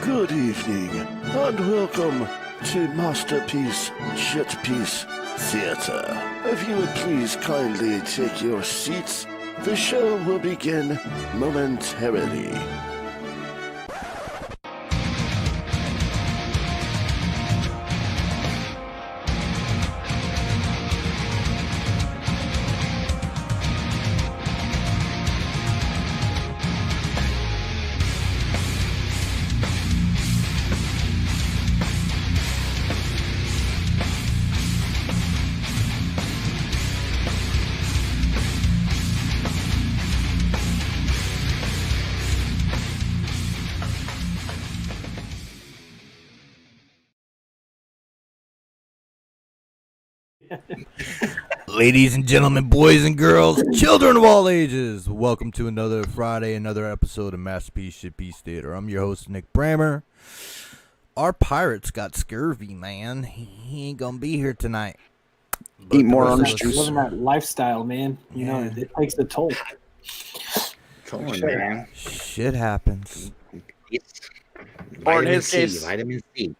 Good evening, and welcome to Masterpiece Shitpiece Theater. If you would please kindly take your seats, the show will begin momentarily. Ladies and gentlemen, boys and girls, children of all ages, welcome to another Friday, another episode of Masterpiece Shitpiece Theater. I'm your host, Nick Brammer. Our pirate's got scurvy, man. He ain't gonna be here tonight. Eat more orange juice. Living that lifestyle, man. You know, it takes a toll. Come on, man. Shit happens. Or in his case, vitamin C.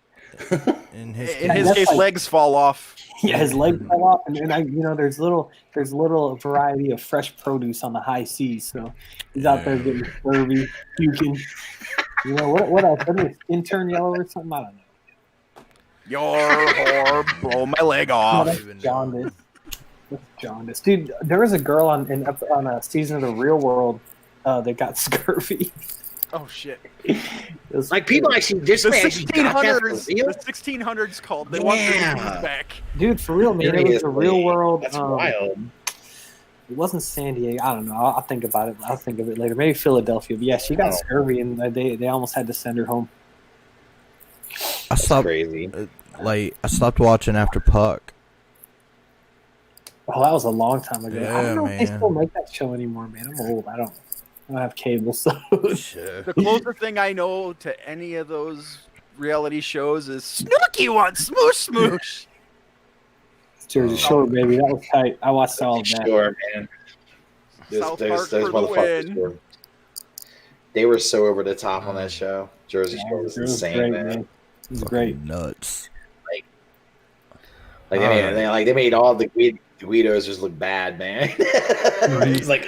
In his case, legs fall off. Yeah, his legs fell off, and I, you know, there's little variety of fresh produce on the high seas. So he's out there getting scurvy, puking. You know what else? Didn't his skin turn yellow or something? I don't know. Your whore, blow my leg off. That's jaundice. That's jaundice, dude. There was a girl on a season of The Real World that got scurvy. Oh shit! Like people actually just the 1600s. The 1600s called. They want their disease back, dude. For real, man. It was The Real World. That's wild. It wasn't San Diego. I don't know. I'll think about it. I'll think of it later. Maybe Philadelphia. But yeah, she got scurvy, and they almost had to send her home. I stopped crazy. I stopped watching after Puck. Oh, that was a long time ago. Yeah, I don't know if they man. still make that show anymore, man. I'm old. I don't have cable, so The closer thing I know to any of those reality shows is Snooky wants smoosh smoosh. Jersey Shore, baby. That was tight. I watched all of that. Sure, man. South Park Those for the win. They were so over the top on that show. Jersey Shore was insane, great, man. It was great. Nuts. They made all the Guidos just look bad, man. It's like,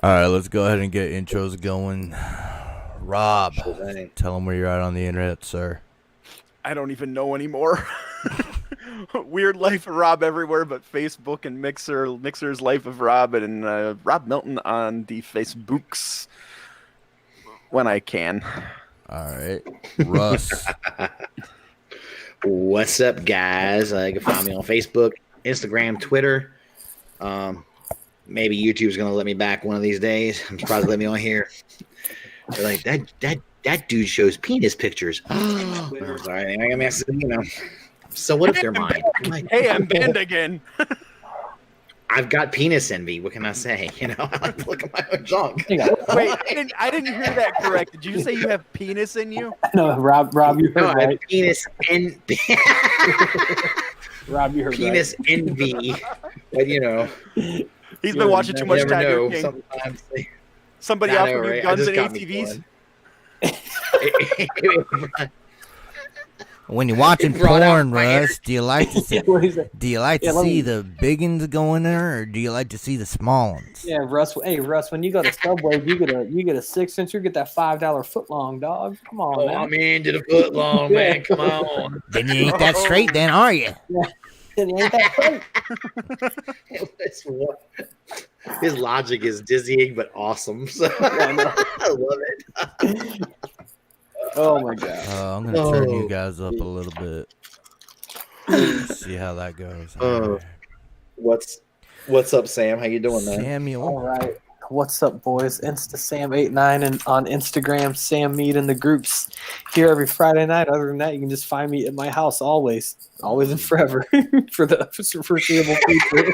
All right, let's go ahead and get intros going. Rob, tell them where you're at on the internet, sir. I don't even know anymore. Weird Life of Rob everywhere, but Facebook and Mixer. Mixer's Life of Rob, and Rob Milton on the Facebooks when I can. All right, Russ. What's up, guys? You can find me on Facebook, Instagram, Twitter. Maybe YouTube's gonna let me back one of these days. I'm surprised they let me on here. They're like that dude shows penis pictures. I'm sorry, I mean, you know. So what if they're mine? Hey, I'm banned again. I've got penis envy. What can I say? You know, I like to look at my own junk. Wait, I didn't hear that correct. Did you say you have penis in you? No, Rob, you heard I have right. penis envy. Rob, you heard penis envy. But you know, he's been watching too much Tiger King. Sometimes Somebody offered you guns and ATVs. When you're watching porn, Russ, do you like to see? Do you like to let see me- the big ones going there, or do you like to see the small ones? Yeah, Russ. Hey, Russ. When you go to Subway, you get a 6-inch. You get that $5 foot long, dog. Come on, man. I'm into the foot long, man. Come on. Then you ain't that straight, then, are you? It ain't that straight. His logic is dizzying but awesome. So I love it. Oh my god. I'm gonna turn you guys up a little bit. See how that goes. What's up, Sam? How you doing, man? Samuel. All right. What's up, boys? Sam89 and on Instagram, Sam Mead in the groups. Here every Friday night. Other than that, you can just find me at my house always and forever for the foreseeable future.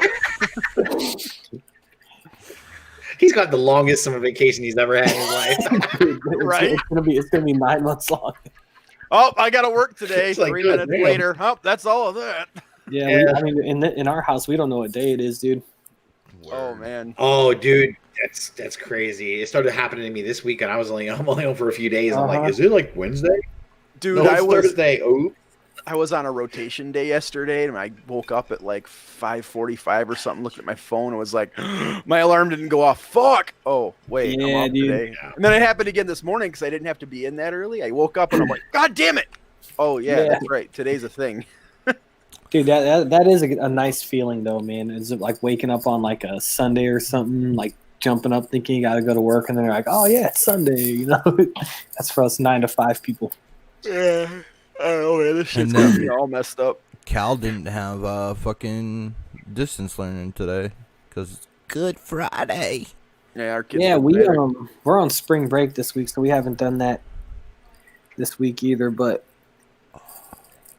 He's got the longest summer vacation he's ever had in his life. Right? It's gonna be 9 months long. Oh, I got to work today. It's like, 3 good minutes damn. later. Oh, that's all of that. Yeah. I mean, in our house, we don't know what day it is, dude. Oh, man. Oh, dude. That's crazy. It started happening to me this week, and I'm only home for a few days. I'm Uh-huh. like, is it like Wednesday? Dude, No, it's Thursday. Oh, I was on a rotation day yesterday, and I woke up at like 5:45 or something. Looked at my phone and was like, my alarm didn't go off. Fuck! Oh wait, Yeah, I'm up dude. today. And then it happened again this morning because I didn't have to be in that early. I woke up and I'm like, God damn it! Oh yeah, that's right. Today's a thing. Dude, that is a nice feeling though, man. Is it like waking up on like a Sunday or something, like jumping up thinking you got to go to work, and then you're like, oh yeah, it's Sunday. You know, that's for us 9 to 5 people. Yeah, I don't know, man. This shit's And then- gonna be all messed up. Cal didn't have fucking distance learning today because it's Good Friday. Yeah, our kids. Yeah, look better. we're on spring break this week, so we haven't done that this week either. But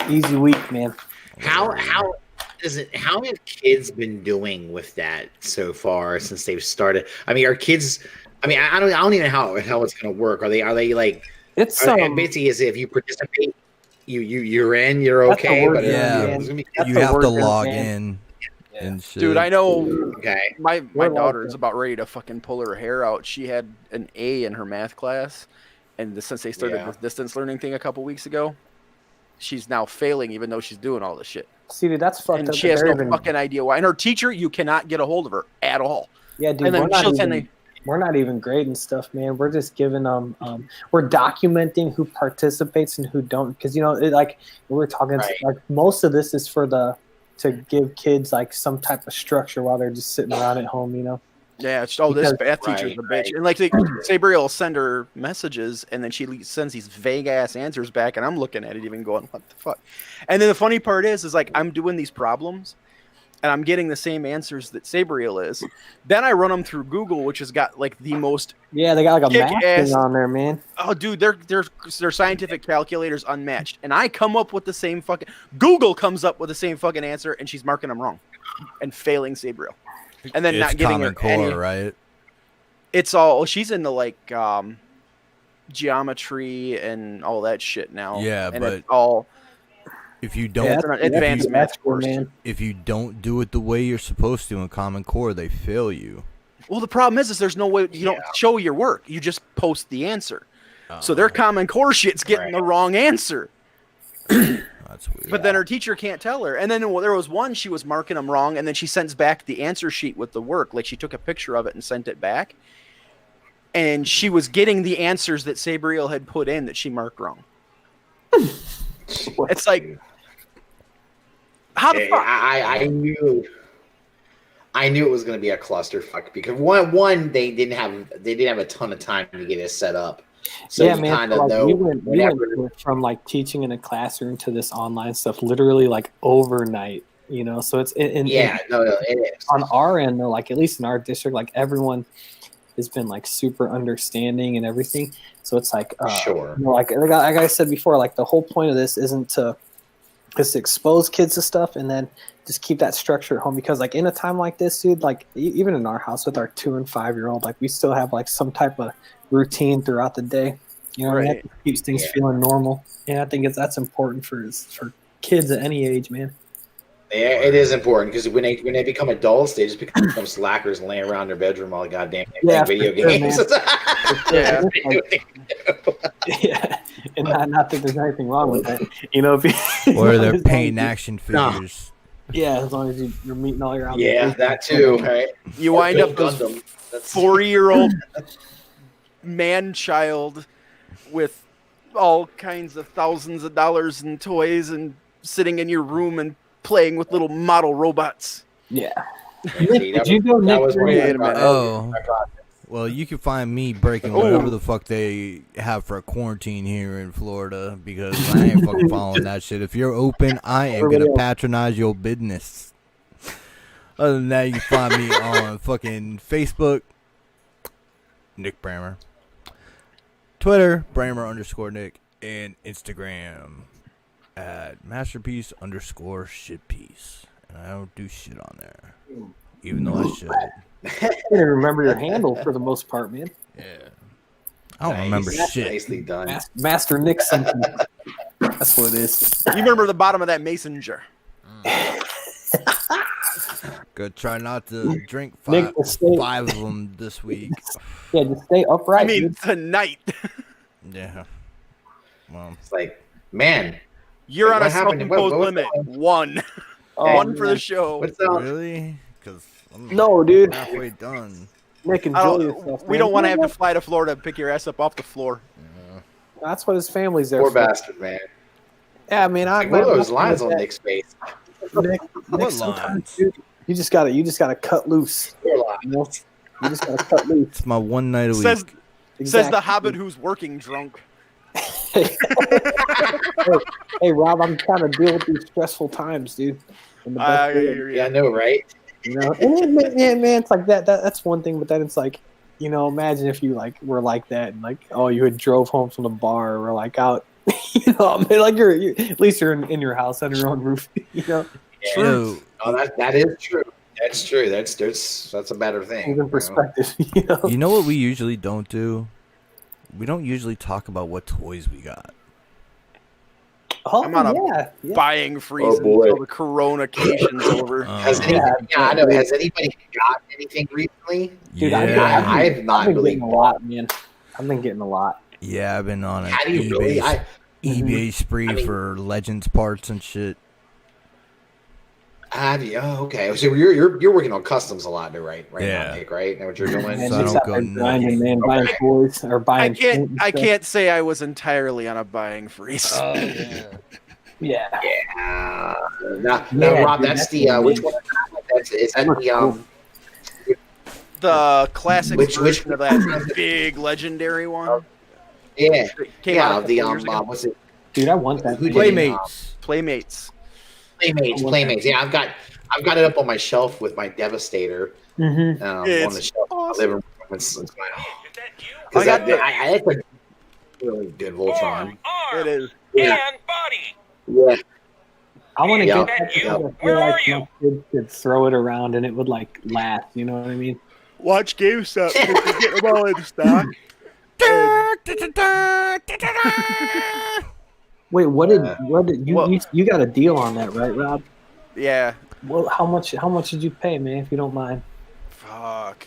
easy week, man. how does it? How have kids been doing with that so far since they've started? I mean, are kids? I mean, I don't even know how it's going to work. Are they like? It's Basically, is if you participate, you're in, you're That's the okay. word, But yeah. there's gonna be, That's You the have to word, log man. in and shit. Dude, I know okay. my We're like daughter's that. about ready to fucking pull her hair out. She had an A in her math class, and since they started Yeah. this distance learning thing a couple weeks ago, she's now failing even though she's doing all this shit. See, dude, that's fucked And up. she that has they're no even- fucking idea why. And her teacher, you cannot get a hold of her at all. Yeah, dude, And then she'll send we're not even grading stuff, man. We're just giving them. We're documenting who participates and who don't, because like we were talking, Right. like most of this is to give kids like some type of structure while they're just sitting around at home, Yeah, this Because- math teacher's a bitch. Right. And like Sabrina will send her messages, and then she sends these vague ass answers back, and I'm looking at it, even going, "What the fuck?" And then the funny part is like I'm doing these problems, and I'm getting the same answers that Sabriel is. Then I run them through Google, which has got like the most. Yeah, they got like a math Kick-ass. thing on there, man. Oh, dude, their scientific calculators unmatched, and I come up with the same fucking. Google comes up with the same fucking answer, and she's marking them wrong, and failing Sabriel, and then it's not giving Common her Core, any. right? It's all she's into like geometry and all that shit now. Yeah, and but it's all If you don't, Yeah, it's an advanced math that's cool, course. man. if you don't do it the way you're supposed to in Common Core, they fail you. Well, the problem is there's no way you don't show your work. You just post the answer. So their Common Core shit's getting the wrong answer. That's weird. But then her teacher can't tell her. And then there was one, she was marking them wrong, and then she sends back the answer sheet with the work. Like she took a picture of it and sent it back. And she was getting the answers that Sabriel had put in that she marked wrong. It's like, how the fuck? I knew it was going to be a clusterfuck because one they didn't have a ton of time to get it set up. So yeah, you man. kind so, of like, know we went whenever. from like teaching in a classroom to this online stuff literally like overnight. So it's Yeah, no, it is. on our end though, like at least in our district, like everyone has been like super understanding and everything. So it's like Sure. like I said before, like the whole point of this isn't to expose kids to stuff and then just keep that structure at home, because like in a time like this, dude, like even in our house with our 2 and 5 year old, like we still have like some type of routine throughout the day. Right. That keeps things feeling normal. And I think that's important for kids at any age, man. Yeah, it is important because when they become adults, they just become slackers and laying around in their bedroom all goddamn day Yeah, playing video for sure, games. Yeah. Yeah, and not that there's anything wrong with that, if you, Or as they're long as painting you- action figures. Yeah, as long as you're meeting all your Yeah, obligations. that too. Right? You wind up those Gundam. That's 40-year-old man-child with all kinds of thousands of dollars in toys and sitting in your room and playing with little model robots. Yeah. See, Did you go, that Nick? was one of Wait a my minute. Oh. projects. Well, you can find me breaking whatever the fuck they have for a quarantine here in Florida because I ain't fucking following that shit. If you're open, I am Everybody gonna else. patronize your business. Other than that, you can find me on fucking Facebook, Nick Brammer, Twitter, Brammer_Nick, and Instagram at masterpiece_shitpiece. And I don't do shit on there, even though I should. I can't even remember your handle for the most part, man. Yeah. I don't remember shit. Nicely done. Master Nick something. That's what it is. You remember the bottom of that mason jar. Gonna try not to drink Nick, five of them this week. Yeah, just stay upright. I mean, dude. tonight. Yeah. Well, It's like, man, You're Like, on a what happened? self-imposed What's limit. going- One. Oh, One for the man. show. what's up? really? Because I'm No, dude. halfway done. Nick, I enjoy don't, yourself. we man. don't want to have to fly to Florida and pick your ass up off the floor. That's what his family's there Poor for. bastard, man. Yeah, I mean, Like, what are those lines on Nick's face? Nick, What sometimes, lines? dude, you just gotta cut loose. Poor lines. You know? You just gotta cut loose. It's my one night a week. Says the Exactly. Hobbit who's working drunk. Hey, Rob, I'm trying to deal with these stressful times, dude. In the best way. Yeah, I know, right? You know, and man, it's like that's one thing, but then it's like, you know, imagine if you like were like that and like, oh, you had drove home from the bar or like out, you know, I mean, like you're at least you're in your house under your own roof, you know. Yo, Oh, that is true. That's true. That's a better thing. Even perspective, you know. you know what we usually don't do? We don't usually talk about what toys we got. Oh, I'm on a yeah. buying freeze Oh, boy. until the coronacation's over. Has Uh, anybody, yeah, I know. Has anybody got anything recently? Dude, yeah, I've not been really. getting a lot, man. I've been getting a lot. yeah, I've been on an How do you really? eBay spree I mean- for Legends parts and shit. Have you? Oh, okay. So you're working on customs a lot, though, right? Right Yeah. now, Nick, right? Is that what you're doing? Man, So I Nick's don't out go there nuts. grinding, man, buying toys or I buying. food and I stuff. can't say I was entirely on a buying freeze. Yeah. Now, now, Yeah, Rob, dude, that's that's the the which one. one? Is that the The classic Which version of that big legendary one. yeah Came out a the couple years ago. what's it? Dude, I want that. Who did Playmates. Playmates. Playmates. Yeah, I've got it up on my shelf with my Devastator Mm-hmm. on It's the shelf in my awesome. living room. It's my, I got that's a really good Voltron. It is. Yeah, yeah. I want to Yeah. get that because Yeah. I feel like my kids could throw it around and it would like last. You know what I mean? Watch GameStop. Get them all in stock. Wait, what did you Well- you got a deal on that, right, Rob? Yeah. Well, how much did you pay, man? If you don't mind. Fuck.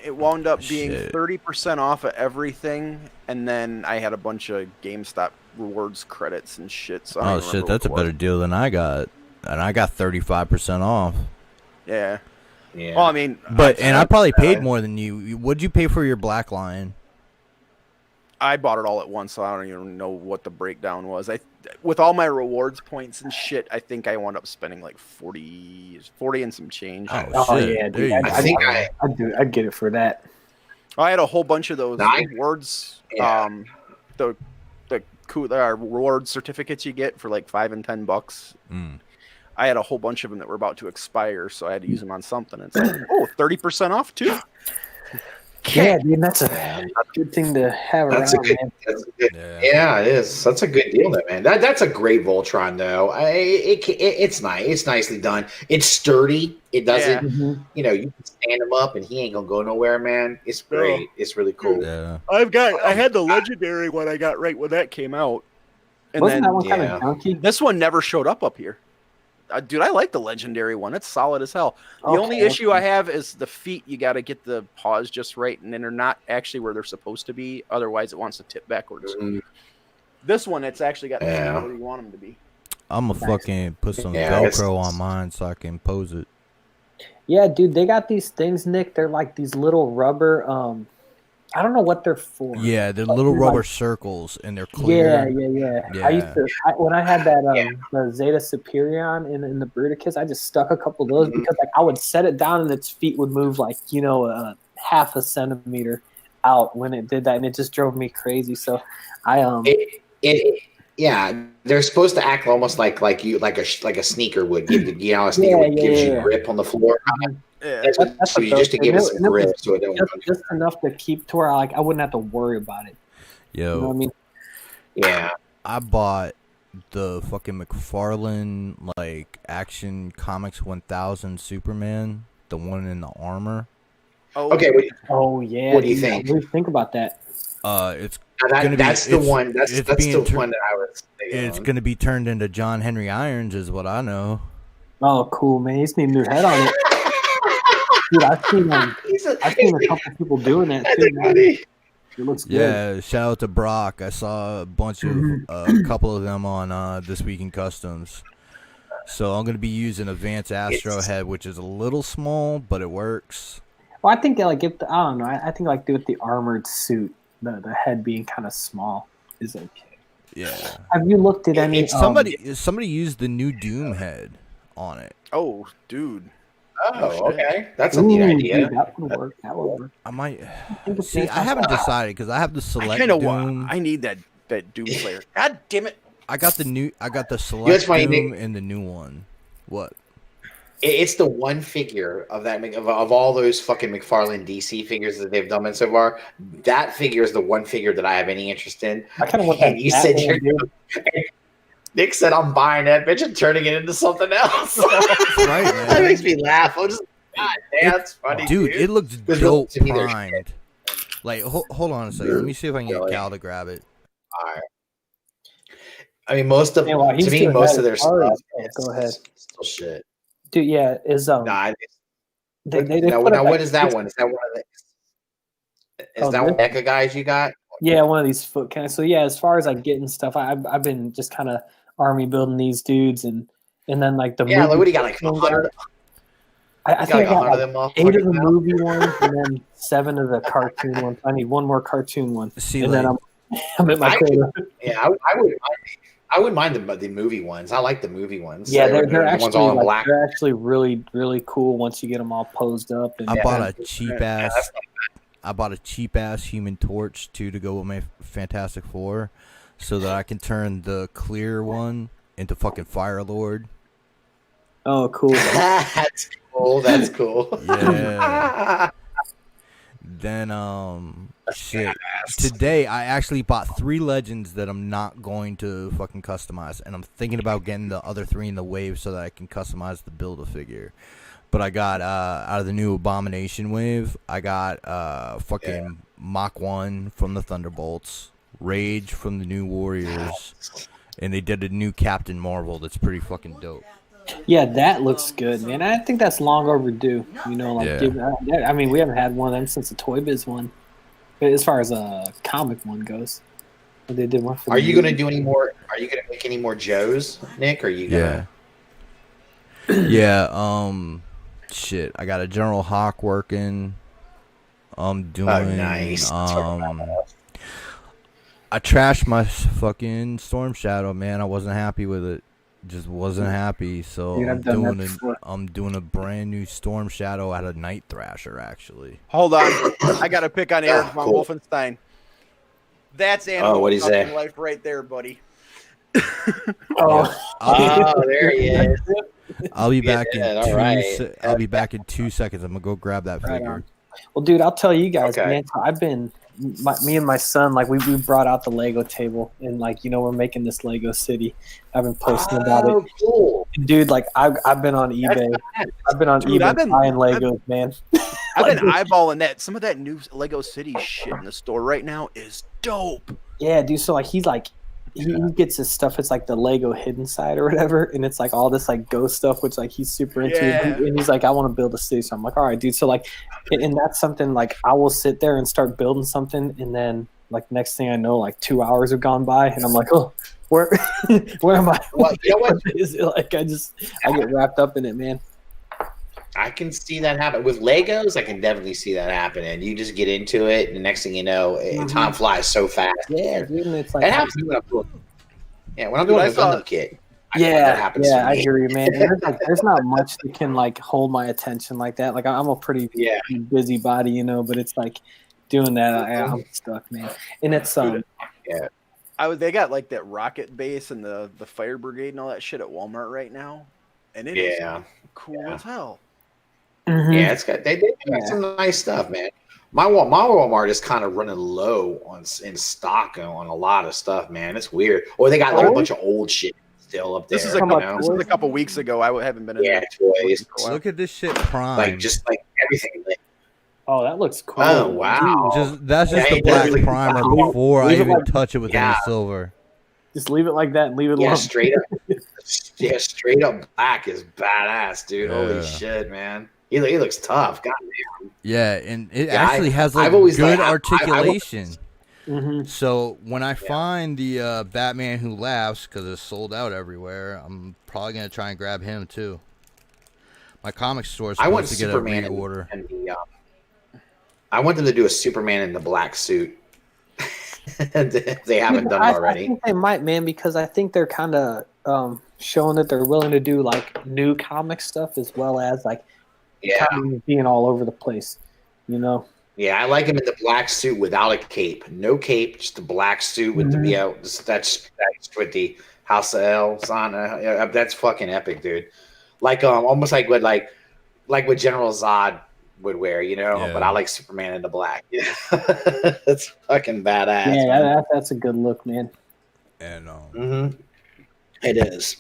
It wound up being Shit. 30% off of everything, and then I had a bunch of GameStop rewards credits and shit. So I don't Oh even shit, remember that's a what it was. better deal than I got, and I got 35% off. Yeah. Yeah. Well, I mean, But I probably paid more than you. What'd you pay for your Black Lion? I bought it all at once, so I don't even know what the breakdown was. With all my rewards points and shit, I think I wound up spending like 40 and some change. Oh, Oh shit. yeah, There dude. you I go. think I'd get it for that. I had a whole bunch of those Nice. rewards. Yeah. The cool reward certificates you get for like $5 and $10. Mm. I had a whole bunch of them that were about to expire, so I had to use them on something. And it's like, oh, 30% off too. Yeah, dude, that's a good thing to have That's around, a good. man. That's a good. Yeah. Yeah, it is. That's a good deal, though, man. That's a great Voltron, though. It's nice. It's nicely done. It's sturdy. It doesn't. Mhm. You know, you can stand him up, and he ain't gonna go nowhere, man. It's great. It's really cool. Yeah. I had the legendary one I got right when that came out. And Wasn't then that one kind yeah. of junky? this one never showed up here. Dude, I like the legendary one. It's solid as hell. The only Okay, issue okay. I have is the feet. You got to get the paws just right, and then they're not actually where they're supposed to be. Otherwise, it wants to tip backwards. Mm, This one, it's actually got the feet Yeah. where you want them to be. I'm gonna fucking put some Yeah, Velcro it's- on mine so I can pose it. Yeah, dude, they got these things, Nick. They're like these little rubber. I don't know what they're for. Yeah, they're But little they're rubber like- circles and they're Yeah, clear. yeah. I used to when I had that Yeah. the Zeta Superion in the Bruticus, I just stuck a couple of those Mhm. because like I would set it down and its feet would move like half a centimeter out when it did that, and it just drove me crazy. So I yeah, they're supposed to act almost like a sneaker would. Give you know, a sneaker Yeah, would gives you yeah. grip on the floor. Yeah. That's what, That's so what you just to those- give it and some it was grip, so it don't. just enough to keep to where I wouldn't have to worry about it. You know what I Yo, mean? Yeah, I bought the fucking McFarlane like Action Comics 1000 Superman, the one in the armor. Oh, okay. Oh yeah. What do you dude, think? What do you think about that? It's Now gonna be- that's the it's- one. That's it's the being one that I was. thinking it's on. gonna be turned into John Henry Irons, is what I know. Oh, cool, man. You just need a new head on it. Dude, I've seen I've seen a couple people doing that too. Man. It looks good. Yeah, shout out to Brock. I saw a bunch of a couple of them on This Week in Customs. So I'm gonna be using a Vance Astro head, which is a little small, but it works. Well, I think like I don't know. I think like with the armored suit, the head being kind of small is okay. Yeah. Have you looked at any? Somebody used the new Doom head on it. Oh, dude. Oh, okay. That's a neat idea. Dude, that would work. That would work. I might see. I haven't decided because I have the select Doom. I need that Doom Slayer. God damn it! I got the select Doom and the new one. What? It's the one figure of that of all those fucking McFarlane DC figures that they've done so far. That figure is the one figure that I have any interest in. I kind of want that. You said Nick said I'm buying that bitch and turning it into something else. Right, man. That makes me laugh. I'm just, God damn, that's funny, dude. It looks dope to me, primed. Like, hold on a second. Let me see if I can get Cal to grab it. All right. I mean, most of most of their stuff. Go ahead. Still shit. Dude, yeah, is Nah, they now, put what is that one? Is that one of the? Is that one NECA guys you got? Yeah, one of these foot kind of. So yeah, as far as like getting stuff, I've been just kind of army building these dudes and then like the like what do you got, like 100? I think I got like 8 of the now? movie ones and then 7 of the cartoon ones. I need one more cartoon one. See, and like, then I'm at my quota. Yeah, I wouldn't mind the movie ones. I like the movie ones. Yeah, they're the actually ones all in black. they're actually really really cool once you get them all posed up. And I bought a cheap ass. I bought a cheap ass Human Torch too to go with my Fantastic Four, so that I can turn the clear one into fucking Fire Lord. Oh, cool. That's cool. That's cool. Yeah. Then shit. Today I actually bought 3 legends that I'm not going to fucking customize, and I'm thinking about getting the other 3 in the wave so that I can customize the Build-A-Figure. But I got out of the new Abomination wave, I got fucking Mach 1 from the Thunderbolts, Rage from the New Warriors, and they did a new Captain Marvel that's pretty fucking dope. Yeah, that looks good, man. I think that's long overdue. You know, like I mean, we haven't had one of them since the Toy Biz one. But as far as a comic one goes, they did one. Are you gonna do any more? Are you gonna make any more Joes, Nick? Or are you gonna? Yeah. Shit. I got a General Hawk working. I'm doing. Oh, nice. I trashed my fucking Storm Shadow, man. I wasn't happy with it. Just wasn't happy, so Dude, I'm doing a brand new Storm Shadow out of Night Thrasher. Actually, Hold on, I got to pick on Eric von cool. Wolfenstein. That's Animal what'd he say? Life right there, buddy. Oh, there he is. I'll be back I'll be in back in 2 seconds. I'm gonna go grab that figure. Well, dude, I'll tell you guys, Okay. man. I've been, me and my son, like we brought out the Lego table, and like we're making this Lego city. I've been posting about it, Cool. dude. Like I've been on eBay. I've been on eBay buying Legos, man. I've been eyeballing that. Some of that new Lego City shit in the store right now is dope. Yeah, dude. So like he gets his stuff. It's like the Lego hidden side or whatever, and it's like all this like ghost stuff, which like he's super into. Yeah. And he's like, I want to build a city. So I'm like, all right, dude. So like, and that's something like I will sit there and start building something, and then like next thing I know, like 2 hours have gone by, and I'm like, oh, where am I? Well, you know what? Is it like I get wrapped up in it, man. I can see that happen with Legos. I can definitely see that happening. You just get into it, and the next thing you know, time flies so fast. Yeah, dude. And it's like That happens when I'm doing. Yeah, when I'm doing a Gundam kit. Yeah, that happens. yeah, to I me. hear you, man. And there's not much that can like hold my attention like that. Like I'm a pretty busy body, but it's like doing that, I'm stuck, man. And it's They got like that rocket base and the fire brigade and all that shit at Walmart right now, and it is cool as hell. Mhm. Yeah, it's got they got some nice stuff, man. My Walmart is kind of running low in stock on a lot of stuff, man. It's weird. Or they got like a bunch of old shit still up there. This is a couple weeks ago. I haven't been in there. Toys. Look at this shit prime. Like just like everything. Oh, that looks cool. Oh wow! That's just the black primer before I even touch it with any silver. Just leave it like that and leave it alone. Straight up. Straight up black is badass, dude. Holy shit, man. He looks tough. God damn. Yeah, and it Yeah, actually has like I've always good like, articulation. Mm-hmm. So when I find the Batman Who Laughs, because it's sold out everywhere, I'm probably gonna try and grab him too. My comic store is I want supposed to get Superman a reorder. I want them to do a Superman in the black suit. If they haven't done it I already. think they might, man, because I think they're kind of showing that they're willing to do like new comic stuff as well as like Yeah. comics being all over the place, you know. Yeah, I like him in the black suit without a cape. No cape, just a black suit with that's with the House of L on. That's fucking epic, dude. Like almost like what General Zod would wear, you know. Yeah. But I like Superman in the black. Yeah, that's fucking badass. Yeah, man. that's a good look, man. And It is.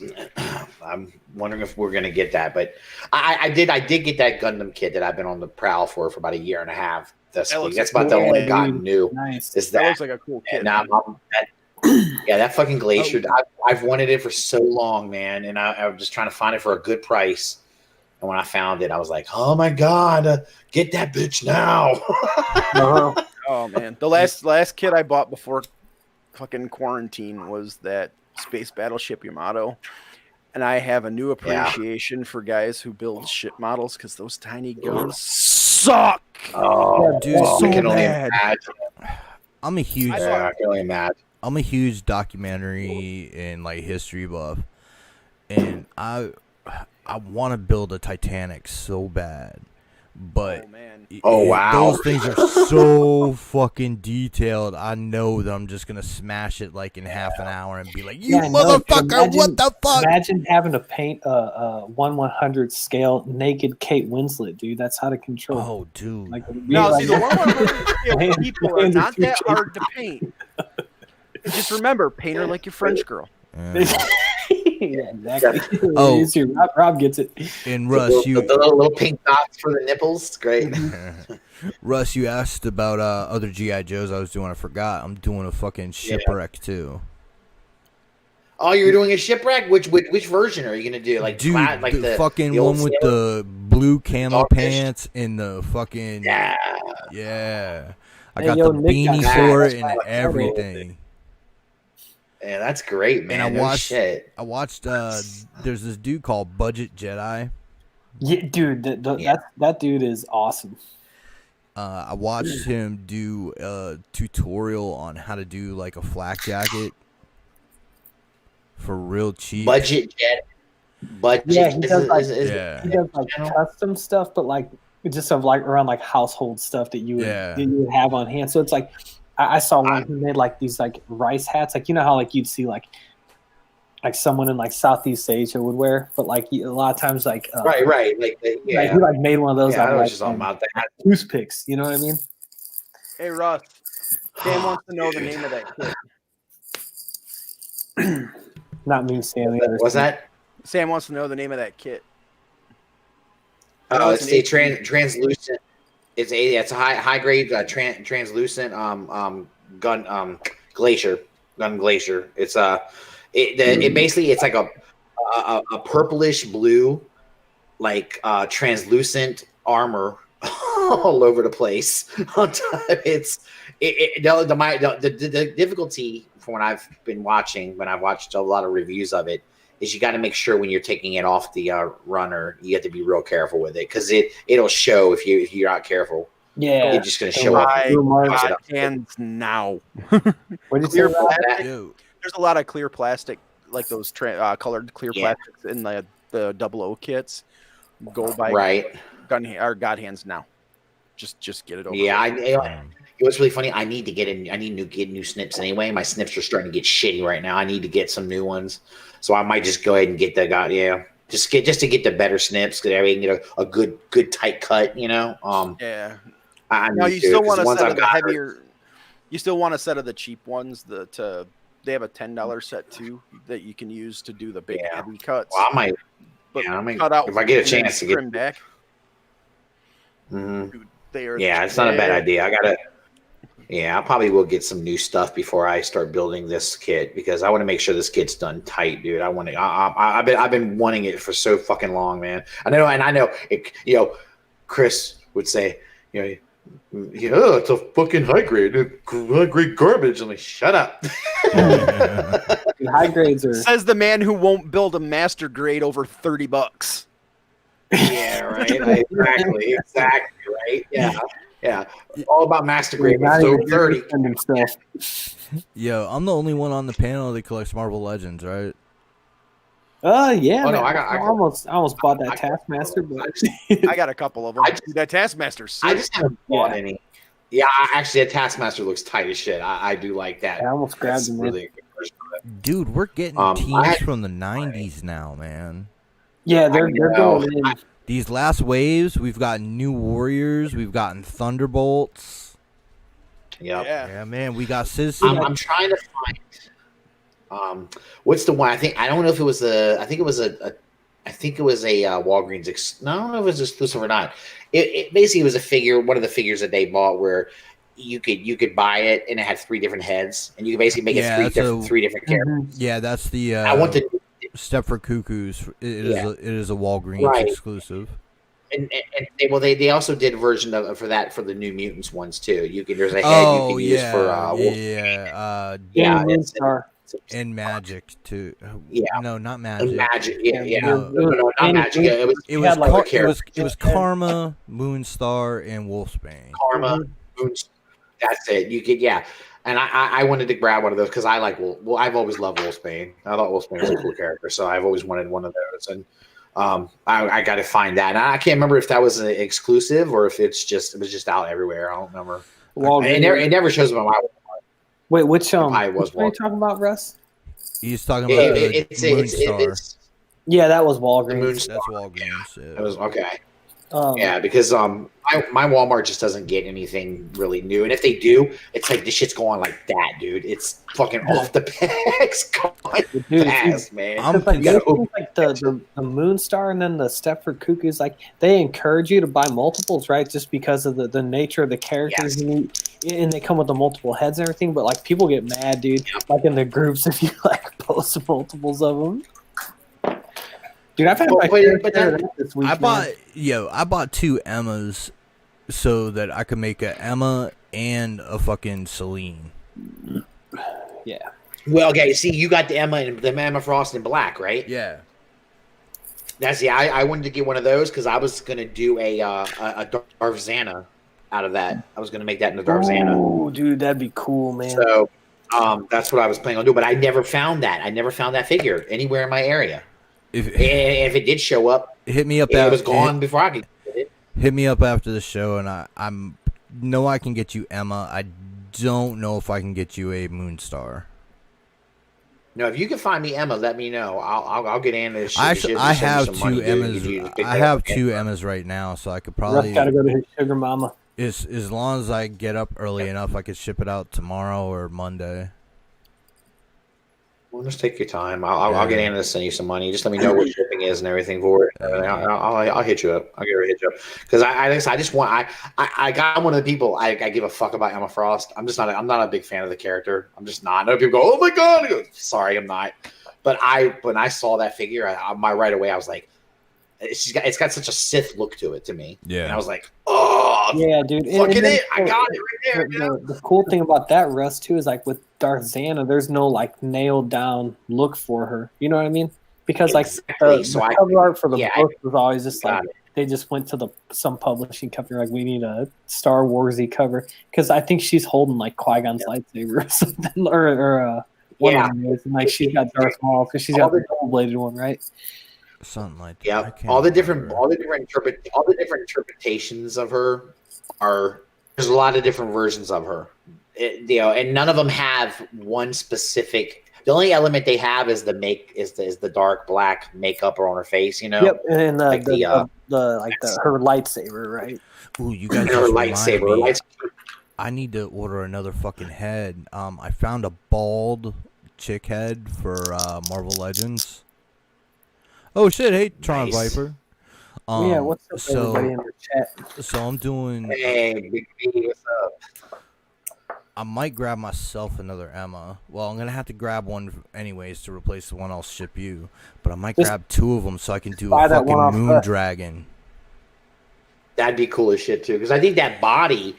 I'm wondering if we're gonna get that, but I did get that Gundam kit that I've been on the prowl for about a year and a half. That's about the only gotten new. Nice. Is That that? looks like a cool kid. And that fucking Glacier. I've wanted it for so long, man, and I was just trying to find it for a good price. And when I found it, I was like, "Oh my god, get that bitch now!" Oh man, the last kit I bought before fucking quarantine was that Space Battleship Yamato, and I have a new appreciation for guys who build ship models because those tiny guns suck. Oh, dude, I so can only bad. imagine. I'm a huge I can only imagine. I'm a huge documentary and like history buff, and I want to build a Titanic so bad, but Oh man, Oh, wow. those things are so fucking detailed. I know that I'm just gonna smash it like in half an hour and be like, "You Yeah, no, motherfucker, what the fuck?" Imagine having to paint a 1/100 scale naked Kate Winslet, dude. That's out of control. Oh, dude. Like, no, like, see the one Man, people are man, not too that cheap. hard to paint. Just remember, paint her like your French girl. Yeah. yeah, exactly. Oh. Rob gets it. And The Russ, little pink dots for the nipples. It's great. Russ, you asked about other GI Joes I was doing. I forgot. I'm doing a fucking shipwreck too. Oh, you're doing a shipwreck? Which version are you gonna do? Like, Dude, like the fucking old one with sailor? the blue camo Dogfish? pants and the fucking Yeah. yeah. I Hey, got yo, the Nick got beanie that. for That's it why I and like everything. Yeah, that's great, man. And I No watched shit. there's this dude called Budget Jedi. Yeah, dude, that dude is awesome. I watched him do a tutorial on how to do like a flak jacket for real cheap. Budget. Yeah, he does like Yeah. he does like custom stuff, but like just of like around like household stuff that you would have on hand. So it's like I saw one who made like these like rice hats, like you know how like you'd see like someone in like Southeast Asia would wear, but like a lot of times like right, like like, he like made one of those Yeah, I out of was like, just talking about that. toothpicks. You know what I mean? Hey Russ, Sam wants to know the name of that kit. Not me, Sam. The other What's Sam. that? Sam wants to know the name of that kit. Oh, it's a translucent. It's a high grade translucent gun glacier. It's it basically it's like a purplish blue, like translucent armor all over the place. The difficulty from when I've been watching, when I've watched a lot of reviews of it, is you got to make sure when you're taking it off the runner, you have to be real careful with it because it'll show if you're not careful. Yeah, It's just going to show up. God, hands now. What did you Clear say? Rob? plastic. Yo, There's a lot of clear plastic, like those colored clear Yeah. plastics in the 00 kits. Go by Right. God hands now. Just get it over. Yeah, with. it was really funny. I need to get new snips anyway. My snips are starting to get shitty right now. I need to get some new ones, so I might just go ahead and get just to get the better snips because I can get a good tight cut. You know. Yeah. Now You still want a set of the heavier. You still want a set of the cheap ones. They have a $10 set too that you can use to do the big heavy cuts. Well, I might. But Yeah, I mean, cut out if I get a and then chance to get. trim back. Mhm. Dude, they are Yeah, it's not a bad idea. I probably will get some new stuff before I start building this kit because I want to make sure this kit's done tight, dude. I've been wanting it for so fucking long, man. I know it. Chris would say, yeah, it's a fucking high grade garbage. I'm like, shut up. High grades are. Says the man who won't build a master grade over $30. Yeah, right. Exactly, right. Yeah. All about master grade. So 30. Yo, I'm the only one on the panel that collects Marvel Legends, right? Yeah. Oh, no, man. I almost bought that Taskmaster, but I got a couple of them. That Taskmaster's sick. I just haven't bought any. Yeah, actually, a Taskmaster looks tight as shit. I do like that. I almost grabbed them. Really a good version of it. Dude, we're getting teams from the 90s now, man. Yeah, they're going in. These last waves, we've gotten New Warriors, we've gotten Thunderbolts. Yep. Yeah, man, we got Citizen. I'm trying to find. What's the one? I don't know if it was I think it was a Walgreens. No, I don't know if it was exclusive or not. It basically was a figure, one of the figures that they bought where you could buy it and it had 3 different heads and you could basically make it three different characters. Yeah, that's the. I want to. Step for Cuckoos. It is a Walgreens exclusive. And they also did a version of for the New Mutants ones too. There's a head you can use for and Magic too. Yeah, no, not Magic. Magic, no, not Magic. It was Karma, Moonstar, and Wolfsbane. Karma, Moonstar. That's it. You could And I wanted to grab one of those because I like I've always loved Wolfsbane. I thought Wolfsbane was a cool character, so I've always wanted one of those. And I got to find that. And I can't remember if that was an exclusive or if it was just out everywhere. I don't remember. It never shows up on my website. Wait, which what are you talking about, Russ? He's talking about Moonstar. Yeah, that was Walgreens. That's Walgreens. Yeah. It was okay. Because my Walmart just doesn't get anything really new, and if they do, it's like this shit's going like that, dude. It's fucking off the pegs, fast, man. Like the Moonstar and then the Stepford Cuckoos, like they encourage you to buy multiples, right? Just because of the nature of the characters, and they come with the multiple heads and everything. But like people get mad, dude. Like in the groups, if you like post multiples of them. Dude, I've had this week. I bought 2 Emmas so that I could make a Emma and a fucking Celine. Yeah. Well, okay. See, you got the Emma Frost in black, right? Yeah. I wanted to get one of those because I was gonna do a Darth Zana out of that. I was gonna make that into Darth Zana. Oh, dude, that'd be cool, man. So, that's what I was planning on doing, but I never found that. I never found that figure anywhere in my area. If it did show up, hit me up. It was gone before I could get it. Hit me up after the show, and I know I can get you Emma. I don't know if I can get you a Moonstar. No, if you can find me Emma, let me know. I'll get in this. Actually, I have 2 Emmas. I have 2 Emmas right now, so I could probably. Gotta go to his sugar mama. As long as I get up early enough, I could ship it out tomorrow or Monday. Well, just take your time. I'll get Anna to send you some money. Just let me know what shipping is and everything for it. I'll hit you up. I'll get her to hit you up because I just want I got one of the people I give a fuck about Emma Frost. I'm not a big fan of the character. I'm just not. I know people go, oh my god. I go, sorry, I'm not. But when I saw that figure, right away I was like, it's got such a Sith look to it to me. Yeah. And I was like, oh yeah, dude. Fucking it. I got it right there. The cool thing about that, Russ, too, is like with Darth Zana, there's no like nailed down look for her. You know what I mean? Because like the cover art for the book was always just like they just went to some publishing company like we need a Star Warsy cover because I think she's holding like Qui-Gon's lightsaber or something or one of them is, and like she's got Darth Maul because she's got the double bladed one, right? Something like that. Yeah, all the different interpretations of her there's a lot of different versions of her. And none of them have one specific. The only element they have is the dark black makeup on her face. You know. Yep, and her lightsaber, right? Ooh, you guys her lightsaber. I need to order another fucking head. I found a bald chick head for Marvel Legends. Oh shit! Hey, Tron Viper. Yeah, what's up, everybody in the chat? So I'm doing. Hey, Big B, what's up? I might grab myself another Emma. Well, I'm gonna have to grab one anyways to replace the one I'll ship you. But I might grab 2 of them so I can do a fucking Moon Dragon. That'd be cool as shit too. Because I think that body,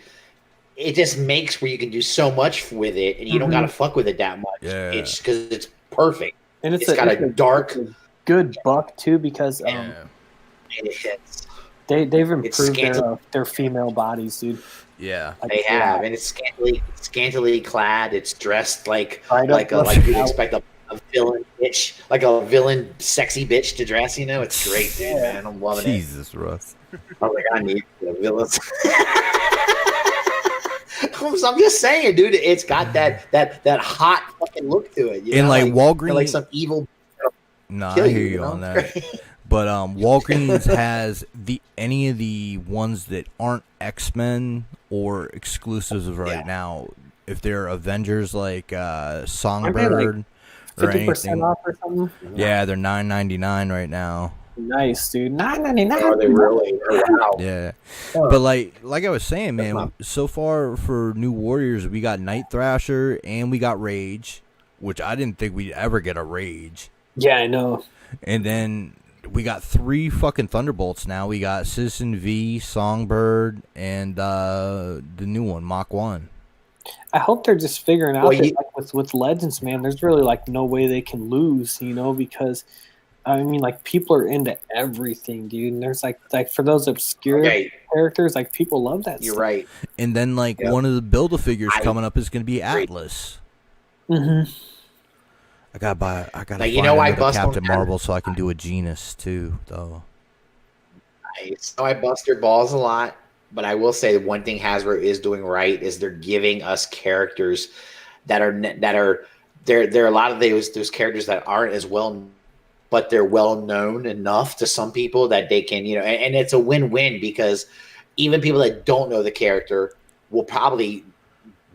it just makes where you can do so much with it, and you don't gotta fuck with it that much. Yeah. It's because it's perfect. And It's got a dark. good buck too, because And it's, they've improved scantily- their female bodies, dude. Yeah. Like, they have, and it's scantily clad. It's dressed like Right up like you'd the- expect a villain bitch, like a villain sexy bitch to dress. You know, it's great, dude. Man, I'm loving it. Jesus, Russ. I'm like, I need the villains. I'm just saying, dude. It's got that hot fucking look to it. You And know? like Walgreens, like some evil. nah, kill I hear you, you you know? on that. But Walgreens has any of the ones that aren't X-Men or exclusives of right now. If they're Avengers, like Songbird or 50% anything, off or something. yeah, they're $9.99 right now. Nice, dude. $9.99. Are they really? Wow. Yeah, Huh. but like I was saying, man, not- so far for New Warriors, we got Night Thrasher and we got Rage, which I didn't think we'd ever get a Rage. Yeah, I know. And then we got 3 fucking Thunderbolts now. We got Citizen V, Songbird, and the new one, Mach 1. I hope they're just figuring out Well, that, you- like, with Legends, man, there's really like no way they can lose, you know, because I mean, like, people are into everything, dude. And there's like for those obscure Okay, characters, like, people love that you're stuff. right. And then like Yep. one of the Build-A-Figures I coming up is going to be agree. Atlas. Mm-hmm. I gotta Now, find you know, I another bust Captain on- Marvel so I can do a Genus too, though. So I bust their balls a lot, but I will say one thing Hasbro is doing right is they're giving us characters that are there are a lot of those characters that aren't as well, but they're well known enough to some people that they can, you know, and it's a win-win because even people that don't know the character will probably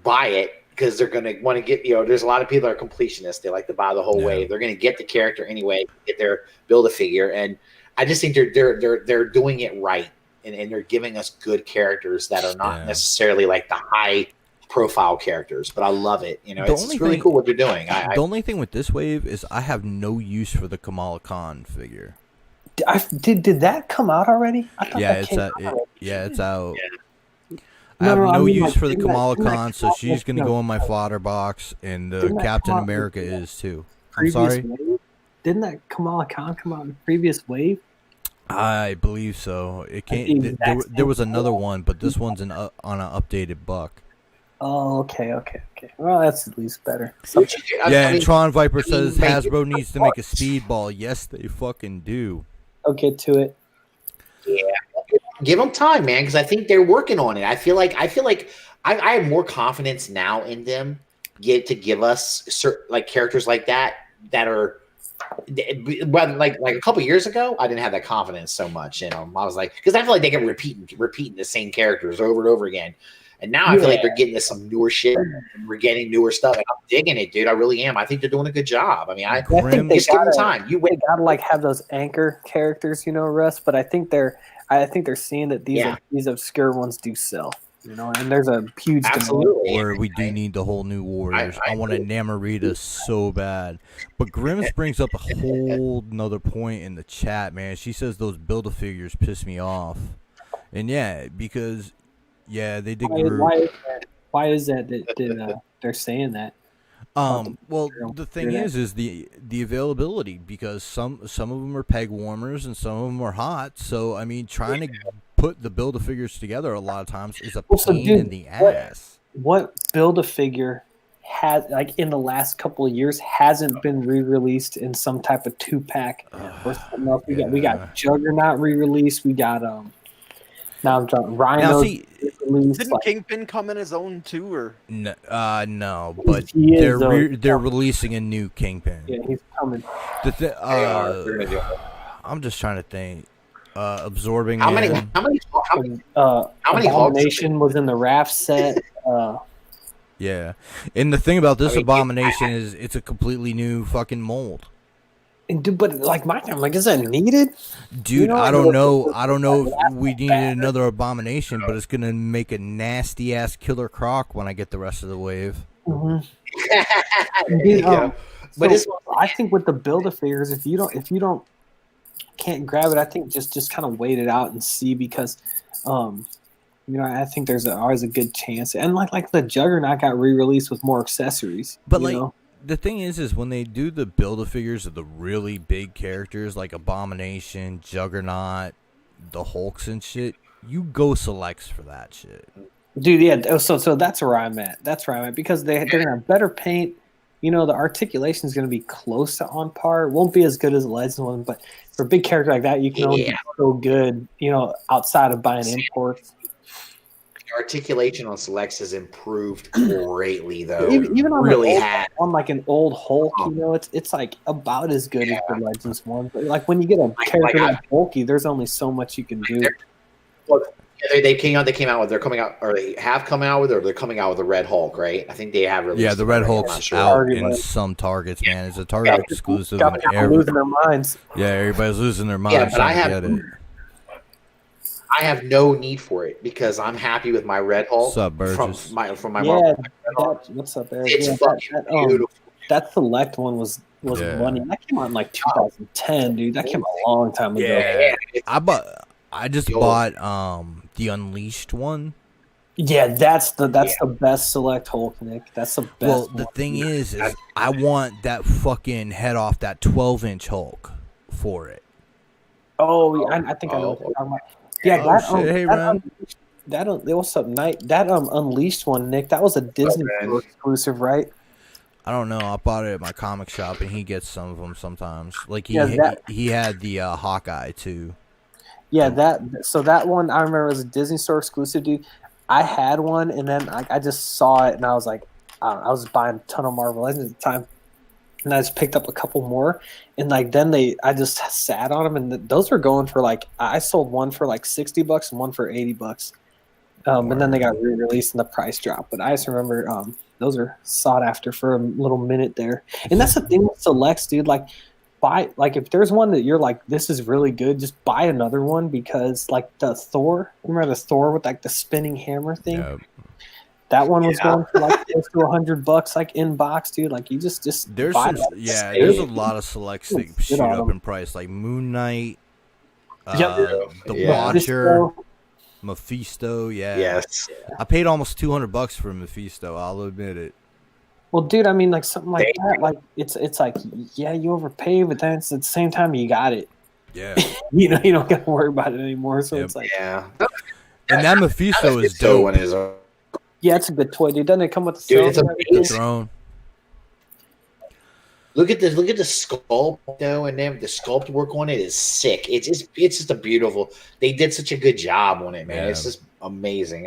buy it because they're going to want to get, you know, there's a lot of people that are completionists. They like to buy the whole Yeah. wave. They're going to get the character anyway, get their Build-A-Figure. And I just think they're doing it right. And they're giving us good characters that are not Yeah. necessarily like the high profile characers, but I love it. You know, The it's only really thing- cool what they're doing. The only thing with this wave is I have no use for the Kamala Khan figure. Did that come out already? I thought Yeah, that it's came out. already. It's out. I No, have no, I no mean, use like, for the didn't that- Kamala didn't that Khan, come so out- she's gonna no, go in my fodder box, and the Didn't that Captain come out- America is too. I'm Previous sorry. wave? Didn't that Kamala Khan come out in the previous wave? I believe so. It the can't. exact There was same another color. one, but this one's on an updated buck. Oh, okay. Well, that's at least better. Yeah, and Tron Viper I mean, says make Hasbro it needs to make a speedball. Yes, they fucking do. I'll get to it. Yeah, give them time, man, because I think they're working on it. I feel like I have more confidence now in them to give us certain like characters like that are. Well, like a couple years ago, I didn't have that confidence so much in them. I was like, because I feel like they kept repeating the same characters over and over again. And now I feel like they're getting to some newer shit. And we're getting newer stuff. And I'm digging it, dude. I really am. I think they're doing a good job. I mean, I think Grim- they just give them gotta, time. You they wait. gotta like have those anchor characters, you know, Russ. But I think they're seeing that these obscure ones do sell, you know, and there's a huge demand. Absolutely. Where we do need the whole new Warriors. I want a Namorita so bad. But Grims brings up a whole nother point in the chat, man. She says those Build-A-Figures piss me off. And yeah, because they did. Why is that they're saying that? Well, the thing is the availability, because some of them are peg warmers and some of them are hot. So I mean, trying to put the Build-A-Figures together a lot of times is a Well, so, pain dude, in the ass. What Build-A-Figure has, like, in the last couple of years hasn't been re-released in some type of 2-pack or something else? We got Juggernaut re-released. We got now I'm trying Rhino Now see, released. Didn't Kingpin come in his own too, or no, but He is, they're though. they're releasing a new Kingpin. Yeah, he's coming. They are. They're gonna do it. I'm just trying to think. Absorbing. How many? Man. How many? Abomination was in the raft set. Yeah, and the thing about this I mean, Abomination is it's a completely new fucking mold. And dude, but like I'm like, is that needed? Dude, You know, I don't know. I don't know that's if we need another Abomination, but it's gonna make a nasty ass Killer Croc when I get the rest of the wave. Mm-hmm. Yeah. But But it's I think with the Build-A-Figures, if you don't can't grab it, I think just kind of wait it out and see because, I think there's always a good chance. And like the Juggernaut got re-released with more accessories. But the thing is when they do the Build-A-Figures of the really big characters like Abomination, Juggernaut, the Hulks and shit, you go selects for that shit. Dude, yeah. So that's where I'm at. Because they're gonna have better paint. The articulation is gonna be close to on par. It won't be as good as the Legends one, but for a big character like that, you can only be so good. Outside of buying imports. The articulation on selects has improved greatly, though. Even on really on like an old Hulk, it's like about as good as the Legends one. But like when you get a character like bulky, there's only so much you can do. They came out. They're coming out, or they have come out with, or they're coming out with the Red Hulk, right? I think they have released. Yeah, the Red Hulk's out in some Targets, man. It's a Target exclusive. Losing their minds. Yeah, everybody's losing their minds. Yeah, but I have no need for it because I'm happy with my Red Hulk. What's up, Burgess? From my Marvel. What's up, Eric? It's fucking beautiful. That Select one was money. That came out in like 2010, dude. That came out a long time ago. Yeah, I just bought the Unleashed one. Yeah, that's the best Select Hulk, Nick. That's the best. Well, the thing is I want that fucking head off that 12-inch Hulk for it. Oh, I think I know what you're talking about. Yeah, what's up, Knight? That Unleashed one, Nick. That was a Disney exclusive, right? I don't know. I bought it at my comic shop, and he gets some of them sometimes. Like he had the Hawkeye too. Yeah, that one I remember was a Disney Store exclusive, dude. I had one, and then I just saw it, and I was like, I was buying a ton of Marvel Legends at the time, and I just picked up a couple more, and like then I just sat on them, and those were going for like I sold one for like $60 and one for $80, and then they got re-released and the price dropped. But I just remember those are sought after for a little minute there, and that's the thing with selects, dude. Like buy if there's one that you're like this is really good, just buy another one because like the Thor, remember the Thor with like the spinning hammer thing? Yep. That one was going for like close to $100, like in box, dude. Like you just there's there's a lot of selects that shoot up in price, like Moon Knight, the Watcher, Mephisto. Yeah, yes, I paid almost $200 for Mephisto. I'll admit it. Well, dude, I mean, like something like that, like it's like, yeah, you overpay, but then it's at the same time you got it. Yeah, you don't got to worry about it anymore. So it's like, and that Mephisto is dope. Yeah, it's a good toy, dude. Doesn't it come with the throne? Look at the sculpt though, and then the sculpt work on it is sick. It's just a beautiful. They did such a good job on it, man. Yeah. It's just amazing.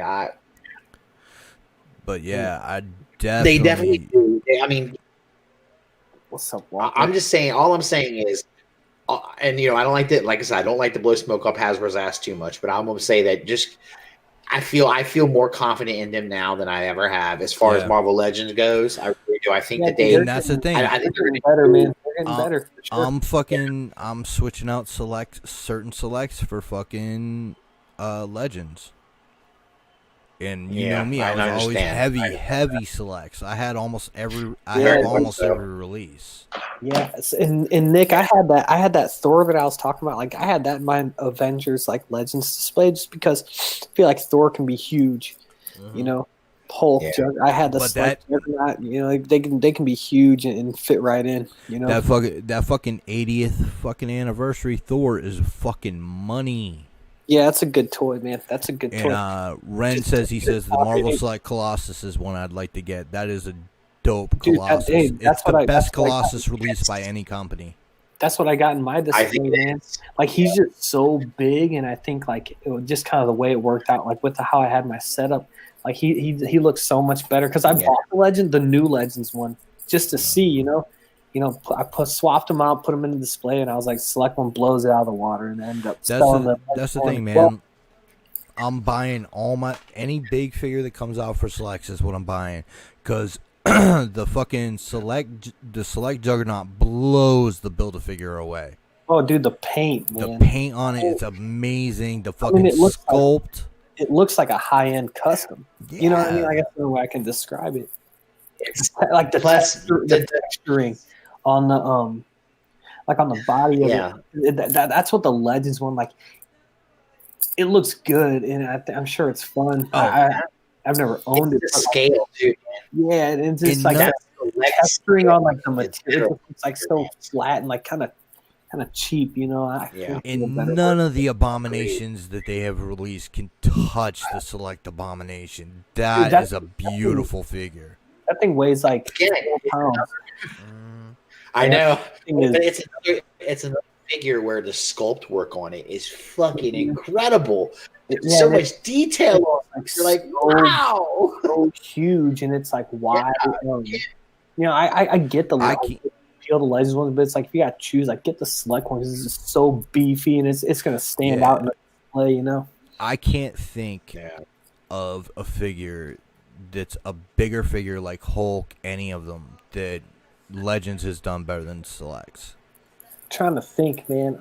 But yeah, I They definitely do. I mean, what's up, Walker? I'm just saying. All I'm saying is, and I don't like that. Like I said, I don't like to blow smoke up Hasbro's ass too much. But I'm gonna say that I feel more confident in them now than I ever have as far as Marvel Legends goes. I really do. I think that they. And that's the thing. I think they're getting better, man. They're getting better. For sure. I'm switching out certain selects for fucking Legends. And you know me, I was always heavy selects. I had almost every release. Yeah, and Nick, I had that Thor that I was talking about. Like I had that in my Avengers like Legends display just because I feel like Thor can be huge. Mm-hmm. Hulk. Yeah. I had the Juggernaut. They can be huge and fit right in. That fucking 80th fucking anniversary Thor is fucking money. Yeah, that's a good toy, man. That's a good toy. And Ren says the Marvel Select Colossus is one I'd like to get. That is a dope Colossus. It's the best Colossus released by any company. That's what I got in my display, man. Like he's just so big, and I think like it was just kind of the way it worked out, like with how I had my setup. Like he looks so much better because I bought the new Legends one just to see, I swapped them out, put them in the display, and I was like, select one blows it out of the water, and end up selling them. That's the thing, man. Well, I'm buying any big figure that comes out for selects is what I'm buying because the fucking select Juggernaut blows the Build-A-Figure away. Oh, dude, the paint, man. The paint on it is amazing. The fucking sculpt. It looks like a high-end custom. Yeah. You know what I mean? I guess the way I can describe it. It's like the texturing on the like on the body of Yeah. it. That's what the Legends one like. It looks good, and I'm sure it's fun. Oh. I've never owned it. It's the But, scale, too. yeah, and it's just And like none- the texturing on like the It's material. It's like so flat and like kind of cheap, you know. I Yeah. can't think of And better none word. of the abominations that they have released can touch the Select Abomination. That Dude, is a beautiful figure. That thing weighs like Yeah. 4 pounds. I know. Thing is- But it's another figure where the sculpt work on it is fucking incredible. There's so much detail on it. You're like, wow. so huge, and it's like why? You know, I get the I feel the Legends ones, but it's like if you got to choose, like get the Select one because it's just so beefy and it's gonna stand out in the display, you know. I can't think Yeah. of a figure that's a bigger figure like Hulk, any of them, that Legends has done better than Selects. Trying to think, man.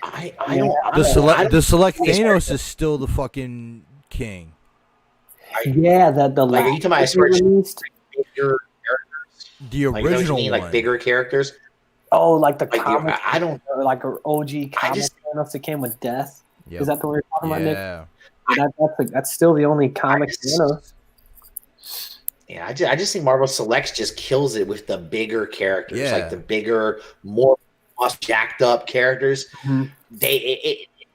I don't. The Select Thanos is still the fucking king. Yeah, the Like, are you last talking about as far as released? bigger The like, you know what original you mean? one. Like bigger characters? Oh, like the Like, comic, I don't. or like an OG comic just- Thanos that came with Death. Yep. Is that the one you're talking about, Nick? Yeah. That's still the only comic Thanos. Yeah, I just think Marvel Selects just kills it with the bigger characters, Yeah. like the bigger, more jacked up characters. Mhm.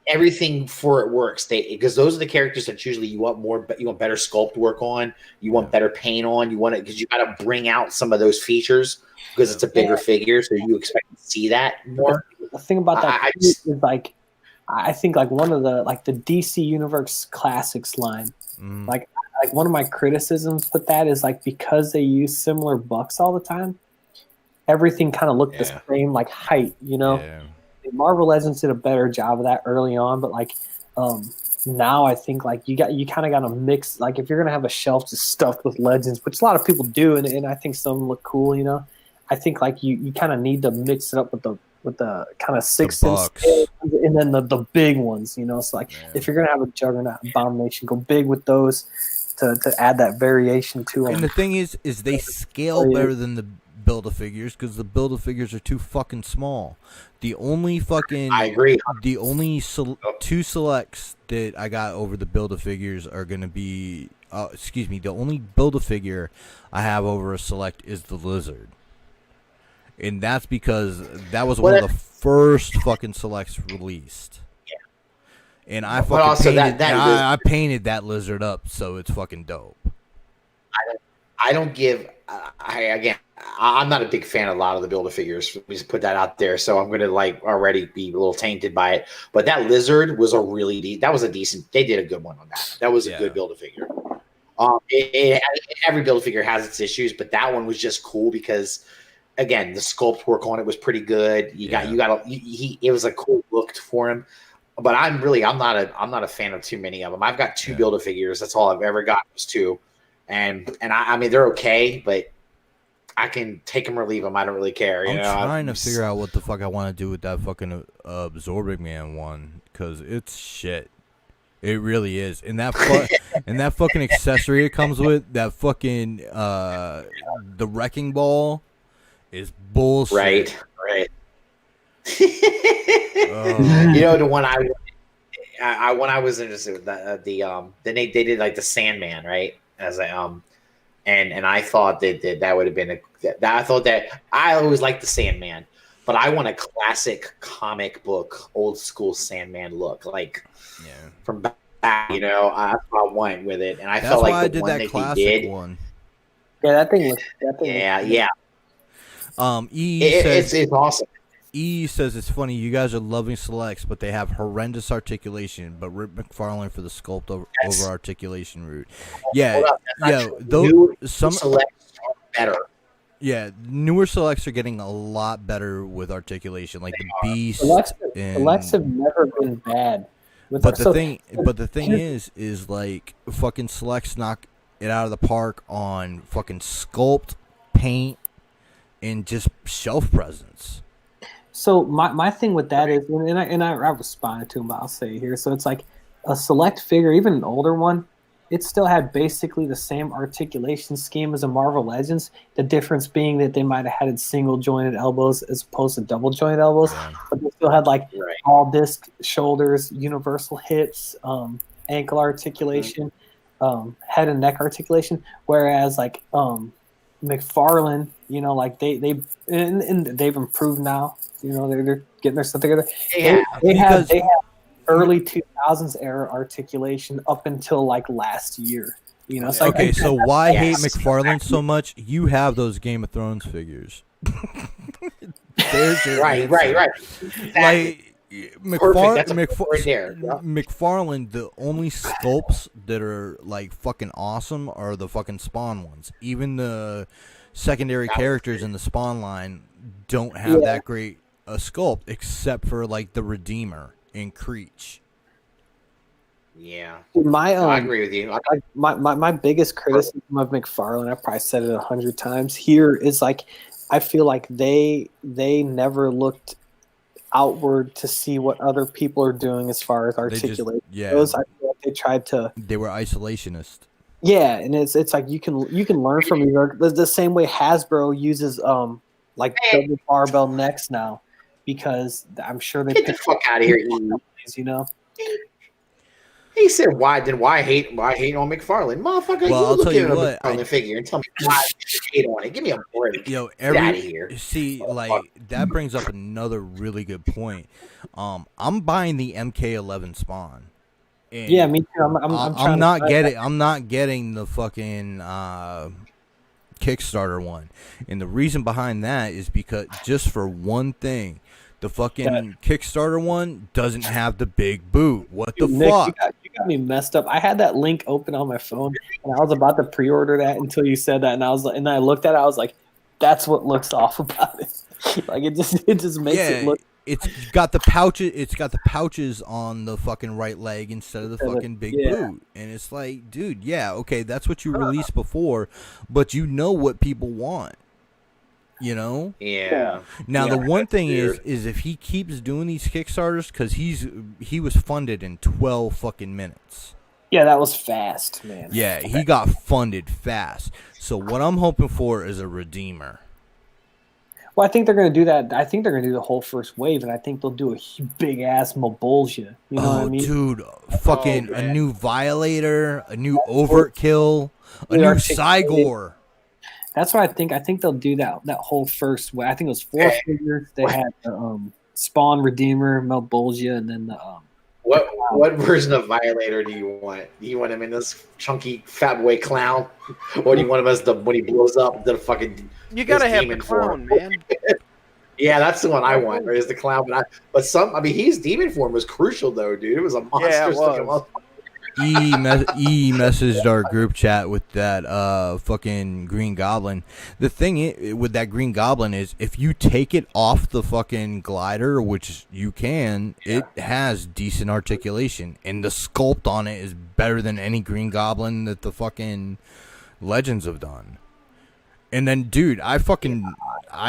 Everything for it works. Because those are the characters that usually you want better sculpt work on, you want better paint on, you want it because you got to bring out some of those features because it's a bigger figure, so you expect to see that more. The thing about that I too just- is like, I think like one of the the DC Universe Classics line. Mm. Like one of my criticisms with that is like because they use similar bucks all the time, everything kind of looked the Yeah. same, like height, you know. Yeah. Marvel Legends did a better job of that early on, but like now I think like you kind of got to mix, like if you're gonna have a shelf just stuffed with Legends, which a lot of people do, and I think some of them look cool, you know. I think like you kind of need to mix it up with the kind of 6 inch bucks. scale, and then the big ones, you know. So like if you're gonna have a Juggernaut Abomination, go big with those to add that variation to them. And the thing is they scale better than the Build-A-Figures because the Build-A-Figures are too fucking small. The only fucking I agree. The only two selects that I got over the Build-A-Figures are gonna be the only Build-A-Figure I have over a select is the Lizard. And that's because that was one of the first fucking selects released. Yeah. And I But fucking also painted, that I painted that lizard up so it's fucking dope. I don't give. I'm not a big fan of a lot of the Build-A-Figures. We just put that out there, so I'm gonna like already be a little tainted by it. But that lizard was that was a decent. They did a good one on that. That was a good Build-A-Figure. Every Build-A-Figure has its issues, but that one was just cool because, again, the sculpt work on it was pretty good. It was a cool look for him. But I'm not a fan of too many of them. I've got 2 Build-A-Figures. That's all I've ever got was 2. And I mean they're okay, but I can take them or leave them. I don't really care. I'm trying to figure out what the fuck I want to do with that fucking Absorbing Man one because it's shit. It really is. And that and that fucking accessory it comes with, that fucking the wrecking ball is bullshit. Right. Oh. You know the one when I was interested with they did like the Sandman, right? As a and I thought that would have been I always liked the Sandman, but I want a classic comic book, old school Sandman look, like from back. You know, that's what I want with it, and I That's felt why like I the did one that that classic he did. one. Yeah, that thing was. Yeah. It's awesome. E says it's funny. You guys are loving selects, but they have horrendous articulation. But Rip McFarlane for the sculpt over articulation route. Yeah, some selects are better. Yeah, newer selects are getting a lot better with articulation, like the Beast. Selects have never been bad. But the thing is like fucking selects knock it out of the park on fucking sculpt, paint, and just shelf presence. So my thing with that is, and I responded to him, but I'll say it here. So it's like a select figure, even an older one, it still had basically the same articulation scheme as a Marvel Legends. The difference being that they might have had single jointed elbows as opposed to double jointed elbows, but they still had like all disc shoulders, universal hips, ankle articulation, head and neck articulation. Whereas like McFarlane, you know, like they've improved now. You know, they're getting their stuff together. They have early 2000s era articulation up until like last year. You know, so okay, so why hate McFarlane so much? You have those Game of Thrones figures. There's your right. Like McFarlane, McFarlane, the only sculpts that are like fucking awesome are the fucking Spawn ones. Even the secondary characters in the Spawn line don't have that great a sculpt, except for like the Redeemer and Creech. Yeah, I agree with you. My biggest criticism of McFarlane, I've probably said it 100 times here, is like I feel like they never looked outward to see what other people are doing as far as articulation goes. I feel like they tried to. They were isolationist. Yeah, and it's like you can learn from New York the same way Hasbro uses like double barbell necks now, because I'm sure they get the fuck out of here, you know. He said, "Why hate on McFarlane, motherfucker? Well, I'll look tell at you a what, McFarlane figure and tell me why you hate on it. Give me a break. Yo, get out of here. See, like that brings up another really good point. I'm buying the MK11 Spawn. And yeah, me too. I'm not getting the fucking Kickstarter one, and the reason behind that is because just for one thing. The fucking Kickstarter one doesn't have the big boot. What the Nick, fuck? You got me messed up. I had that link open on my phone, and I was about to pre-order that until you said that, and I looked at it. I was like, "That's what looks off about it. Like it just makes it look." It's got the pouches. It's got the pouches on the fucking right leg instead of the fucking big boot, and it's like, dude, yeah, okay, that's what you released before, but you know what people want. You know? Yeah. Now the one thing is if he keeps doing these Kickstarters, because he was funded in 12 fucking minutes. Yeah, that was fast, man. Yeah, he got funded fast. So what I'm hoping for is a Redeemer. Well, I think they're going to do that. I think they're going to do the whole first wave, and I think they'll do a big ass Mobulgia. You know what I mean? Dude, fucking a new Violator, a new Overkill, a new Cygor. That's what I think. I think they'll do that whole first way. I think it was 4 figures. They had the Spawn, Redeemer, Mobulgia, and then the What version of Violator do you want? Do you want him in this chunky fat boy clown, or do you want him as when he blows up the fucking? You gotta have the clown, man. Yeah, that's the one I want. Or is the clown? But his demon form was crucial though, dude. It was a monster. Yeah, it was. E messaged our group chat with that fucking Green Goblin. The thing with that Green Goblin is if you take it off the fucking glider, which you can, it has decent articulation, and the sculpt on it is better than any Green Goblin that the fucking Legends have done. And then, dude, I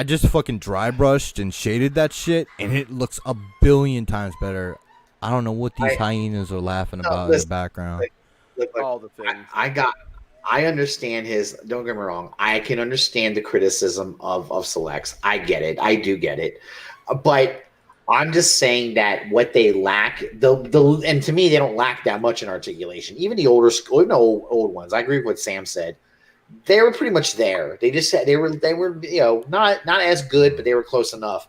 just fucking dry brushed and shaded that shit, and it looks a billion times better. I don't know what these hyenas are laughing about in the background. Look, all the things. I understand his. Don't get me wrong. I can understand the criticism of selects. I get it. I do get it. But I'm just saying that what they lack, and to me, they don't lack that much in articulation. Even the old ones. I agree with what Sam said. They were pretty much there. They just said they were not as good, but they were close enough.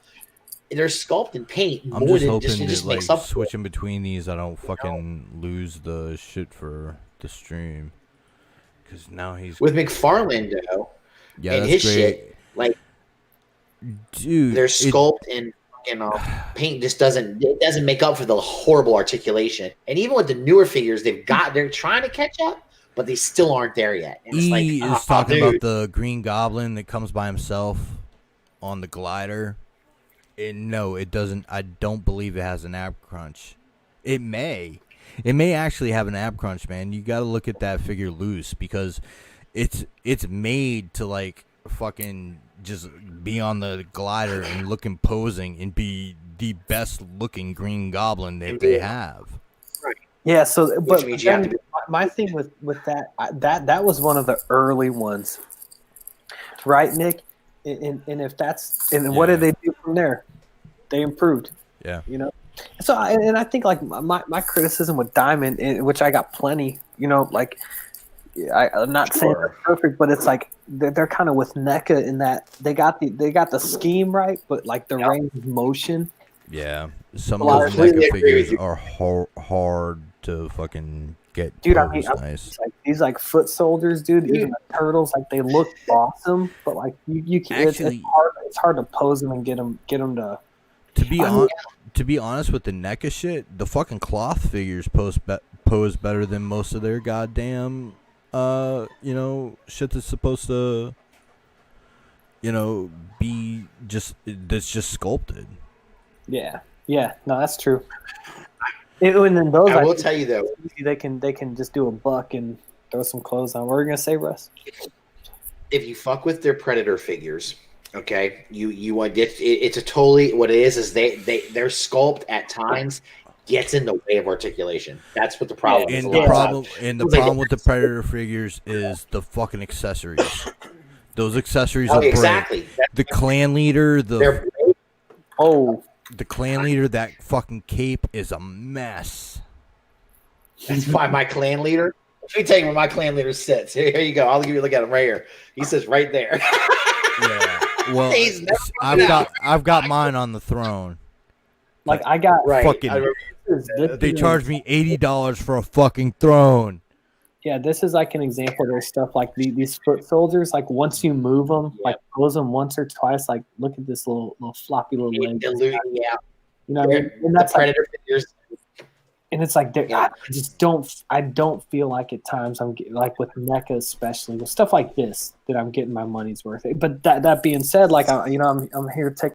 They're sculpt and paint. I'm just hoping that like switching between these, I don't fucking lose the shit for the stream. Because now he's with McFarlane though. Yeah, and that's his great. Shit, like, dude, their sculpt and paint just doesn't make up for the horrible articulation. And even with the newer figures, they're trying to catch up. But they still aren't there yet. And is talking about the Green Goblin that comes by himself on the glider. No, it doesn't. I don't believe it has an ab crunch. It may actually have an ab crunch, man. You got to look at that figure loose because it's made to like fucking just be on the glider and look imposing and be the best looking Green Goblin that they have. Right. Yeah. So, which means you have to be my thing with that was one of the early ones, right, Nick? And if that's what did they do from there? They improved. Yeah. You know. So I think like my criticism with Diamond, which I got plenty. You know, like I'm not saying they're perfect, but it's like they're kind of with NECA in that they got the scheme right, but like the range of motion. Yeah, some Well, of I those completely NECA agree with figures you. are hard to fucking get. Dude, Nice. like these like foot soldiers, dude. Even the turtles, like they look awesome, but like you can Actually, it's hard to pose them and get them to. To be honest with the NECA shit, the fucking cloth figures pose better than most of their goddamn, shit that's supposed to, be that's just sculpted. Yeah, no, that's true. And then those, I will tell you though, they can just do a buck and throw some clothes on. What are you gonna say, Russ? if you fuck with their Predator figures, okay, you want it's a totally what it is their sculpt at times gets in the way of articulation. That's what the problem is. And the problem with the Predator figures is the fucking accessories. Those accessories are exactly the clan leader, the clan leader, that fucking cape is a mess. That's why my clan leader. Let me tell you where my clan leader sits. Here you go. I'll give you a look at him right here. He sits right there. Yeah. Well, I've got mine on the throne. Like I got fucking. They charged me $80 for a fucking throne. Yeah, this is like an example of their stuff. Like these foot soldiers, like once you move them, like pose them once or twice, like look at this little floppy little leg. Yeah. You know what I mean? And that's Predator figures. And it's like I don't feel like at times I'm getting, like with NECA especially with stuff like this that I'm getting my money's worth. But that being said, like I'm here to take